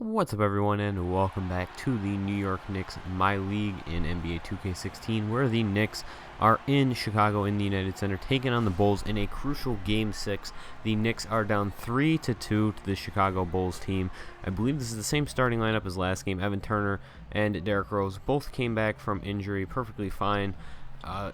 What's up, everyone, and welcome back to the New York Knicks MyLeague in NBA 2K16, where the Knicks are in Chicago in the United Center, taking on the Bulls in a crucial Game 6. The Knicks are down 3-2 to the Chicago Bulls team. I believe this is the same starting lineup as last game. Evan Turner and Derrick Rose both came back from injury perfectly fine.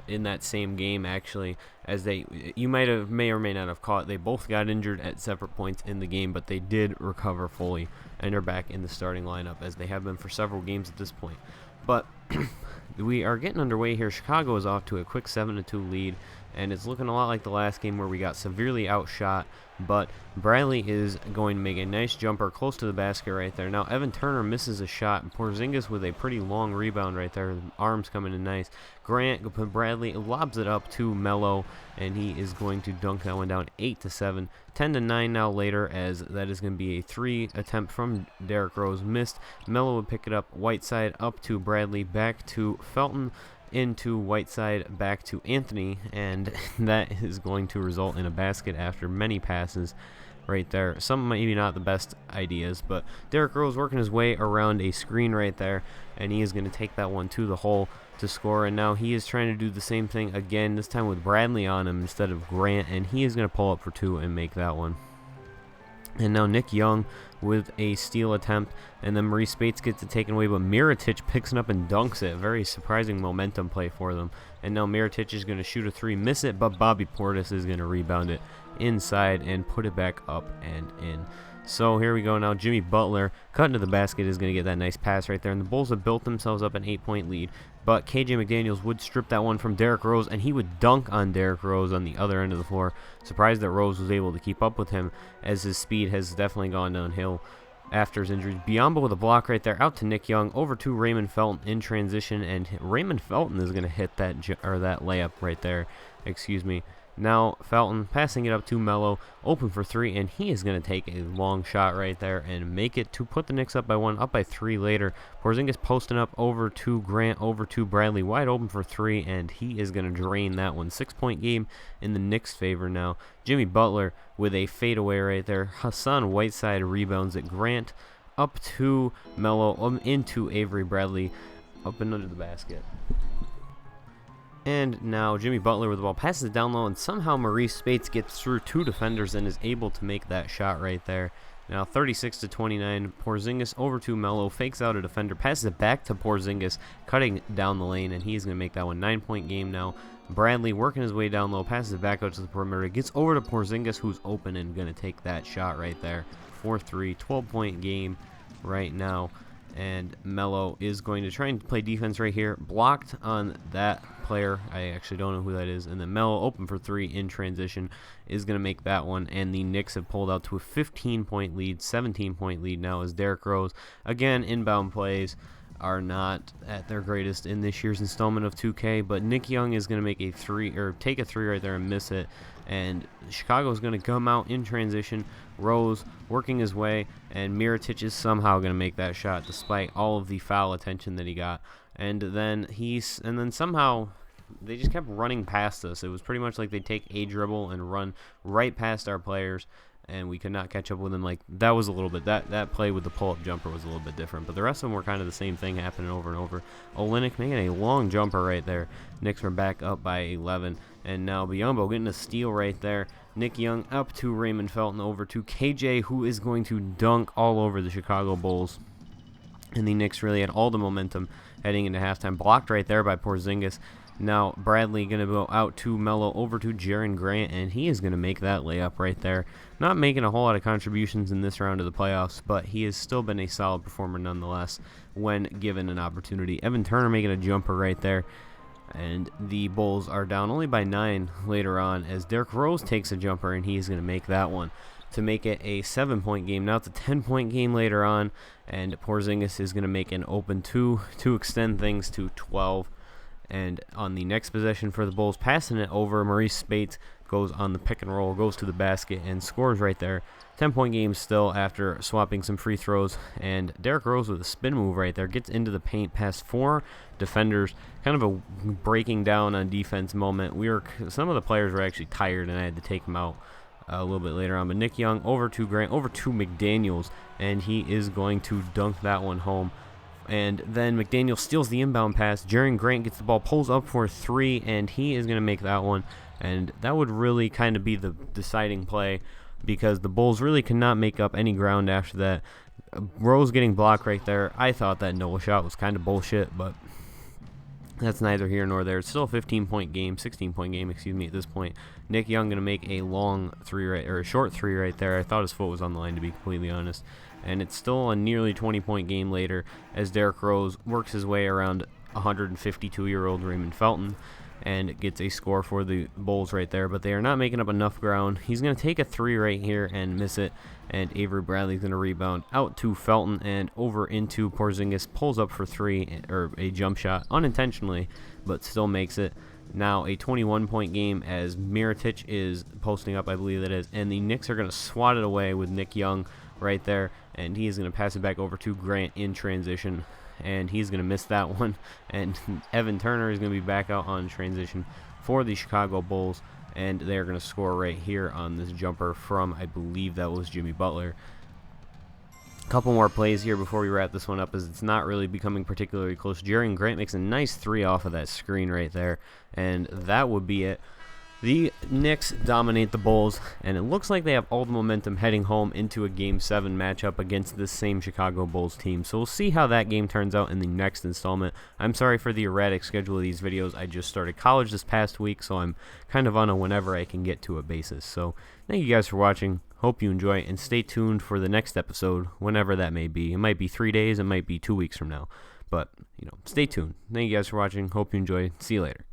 In that same game, actually, as you may or may not have caught, they both got injured at separate points in the game, but they did recover fully and are back in the starting lineup, as they have been for several games at this point. But we are getting underway here. Chicago is off to a quick 7-2 lead, and it's looking a lot like the last game where we got severely outshot. But Bradley is going to make a nice jumper close to the basket right there. Now Evan Turner misses a shot, and Porzingis with a pretty long rebound right there. The arms coming in nice. Bradley lobs it up to Melo, and he is going to dunk that one down 8-7. 10-9 now later, as that is going to be a 3 attempt from Derrick Rose. Missed. Melo would pick it up. Whiteside up to Bradley, back to Felton, into Whiteside, back to Anthony, and that is going to result in a basket after many passes right there. Some maybe not the best ideas, but Derrick Rose working his way around a screen right there, and he is going to take that one to the hole to score. And now he is trying to do the same thing again, this time with Bradley on him instead of Grant, and he is going to pull up for 2 and make that one. And now Nick Young with a steal attempt, and then Maurice Spates gets it taken away, but Mirotic picks it up and dunks it. Very surprising momentum play for them. And now Mirotic is going to shoot a 3, miss it, but Bobby Portis is going to rebound it inside and put it back up and in. So here we go now. Jimmy Butler cutting to the basket is going to get that nice pass right there, and the Bulls have built themselves up an 8-point lead. But KJ McDaniels would strip that one from Derrick Rose, and he would dunk on Derrick Rose on the other end of the floor. Surprised that Rose was able to keep up with him, as his speed has definitely gone downhill after his injuries. Biyombo with a block right there, out to Nick Young, over to Raymond Felton in transition, and Raymond Felton is going to hit that layup right there. Excuse me. Now Felton passing it up to Melo, open for 3, and he is going to take a long shot right there and make it to put the Knicks up by 1, up by 3 later. Porzingis posting up over to Grant, over to Bradley, wide open for 3, and he is going to drain that one. 6-point game in the Knicks' favor now. Jimmy Butler with a fadeaway right there. Hassan Whiteside rebounds it. Grant up to Melo, into Avery Bradley, up and under the basket. And now Jimmy Butler with the ball, passes it down low, and somehow Maurice Spates gets through 2 defenders and is able to make that shot right there. Now 36-29, Porzingis over to Melo, fakes out a defender, passes it back to Porzingis, cutting down the lane, and he's going to make that one. 9-point game now. Bradley working his way down low, passes it back out to the perimeter, gets over to Porzingis, who's open and going to take that shot right there. 4-3, 12-point game right now. And Melo is going to try and play defense right here. Blocked on that player. I actually don't know who that is. And then Melo open for 3 in transition is going to make that one. And the Knicks have pulled out to a 15-point lead, 17-point lead now, as Derrick Rose, again, inbound plays are not at their greatest in this year's installment of 2K, but Nick Young is going to make a 3, or take a 3 right there and miss it, and Chicago is going to come out in transition. Rose working his way, and Mirotic is somehow going to make that shot despite all of the foul attention that he got, and then somehow they just kept running past us. It was pretty much like they take a dribble and run right past our players, and we could not catch up with them. Like, that was a little bit, that play with the pull-up jumper was a little bit different, but the rest of them were kind of the same thing happening over and over. Olynyk making a long jumper right there. Knicks are back up by 11, and now Biyombo getting a steal right there. Nick Young up to Raymond Felton, over to KJ, who is going to dunk all over the Chicago Bulls. And the Knicks really had all the momentum heading into halftime. Blocked right there by Porzingis. Now Bradley going to go out to Melo, over to Jaren Grant, and he is going to make that layup right there. Not making a whole lot of contributions in this round of the playoffs, but he has still been a solid performer nonetheless when given an opportunity. Evan Turner making a jumper right there, and the Bulls are down only by 9 later on, as Derrick Rose takes a jumper, and he's going to make that one to make it a 7-point game. Now it's a 10-point game later on, and Porzingis is going to make an open 2 to extend things to 12. And on the next possession for the Bulls, passing it over, Maurice Spates goes on the pick and roll, goes to the basket, and scores right there. 10-point game still after swapping some free throws. And Derrick Rose with a spin move right there, gets into the paint past 4 defenders. Kind of a breaking down on defense moment. Some of the players were actually tired, and I had to take them out a little bit later on. But Nick Young over to Grant, over to McDaniels, and he is going to dunk that one home. And then McDaniel steals the inbound pass. Jaren Grant gets the ball, pulls up for 3, and he is going to make that one. And that would really kind of be the deciding play, because the Bulls really cannot make up any ground after that. Rose getting blocked right there. I thought that Noah shot was kind of bullshit, but that's neither here nor there. It's still a 15-point game, 16-point game, excuse me, at this point. Nick Young going to make a long three right, or a short three right there. I thought his foot was on the line, to be completely honest. And it's still a nearly 20-point game later as Derrick Rose works his way around 152-year-old Raymond Felton and gets a score for the Bulls right there. But they are not making up enough ground. He's going to take a 3 right here and miss it. And Avery Bradley's going to rebound out to Felton and over into Porzingis. Pulls up for 3, or a jump shot, unintentionally, but still makes it. Now a 21-point game as Mirotic is posting up, I believe that is. And the Knicks are going to swat it away with Nick Young right there. And he is going to pass it back over to Grant in transition. And he's going to miss that one. And Evan Turner is going to be back out on transition for the Chicago Bulls. And they're going to score right here on this jumper from, I believe that was Jimmy Butler. A couple more plays here before we wrap this one up, as it's not really becoming particularly close. Jaren Grant makes a nice 3 off of that screen right there. And that would be it. The Knicks dominate the Bulls, and it looks like they have all the momentum heading home into a Game 7 matchup against this same Chicago Bulls team. So we'll see how that game turns out in the next installment. I'm sorry for the erratic schedule of these videos. I just started college this past week, so I'm kind of on a whenever I can get to a basis. So thank you guys for watching. Hope you enjoy, and stay tuned for the next episode, whenever that may be. It might be 3 days, it might be 2 weeks from now. But, stay tuned. Thank you guys for watching. Hope you enjoy. See you later.